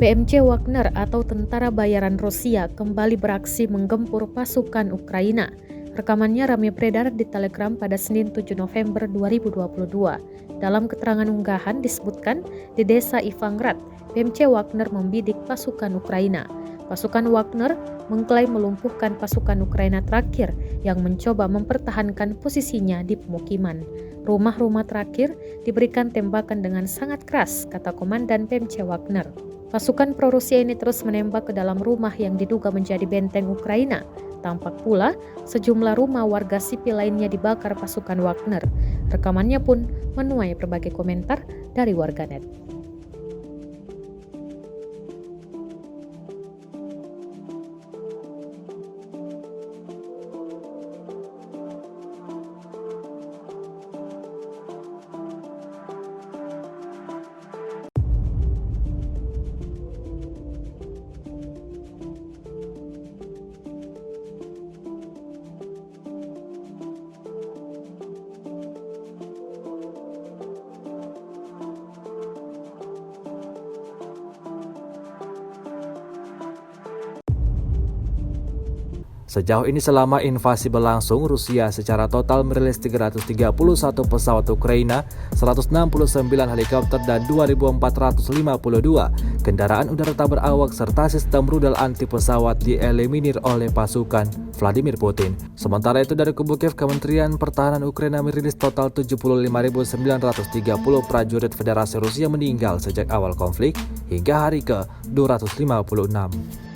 PMC Wagner atau tentara bayaran Rusia kembali beraksi menggempur pasukan Ukraina. Rekamannya ramai beredar di Telegram pada Senin 7 November 2022. Dalam keterangan unggahan disebutkan di desa Ivangrad, PMC Wagner membidik pasukan Ukraina. Pasukan Wagner mengklaim melumpuhkan pasukan Ukraina terakhir yang mencoba mempertahankan posisinya di pemukiman. Rumah-rumah terakhir diberikan tembakan dengan sangat keras, kata Komandan PMC Wagner. Pasukan pro-Rusia ini terus menembak ke dalam rumah yang diduga menjadi benteng Ukraina. Tampak pula sejumlah rumah warga sipil lainnya dibakar pasukan Wagner. Rekamannya pun menuai berbagai komentar dari warganet. Sejauh ini selama invasi berlangsung, Rusia secara total merilis 331 pesawat Ukraina, 169 helikopter dan 2.452 kendaraan udara tak berawak serta sistem rudal anti pesawat dieliminir oleh pasukan Vladimir Putin. Sementara itu dari kubu Kiev, Kementerian Pertahanan Ukraina merilis total 75.930 prajurit Federasi Rusia meninggal sejak awal konflik hingga hari ke-256.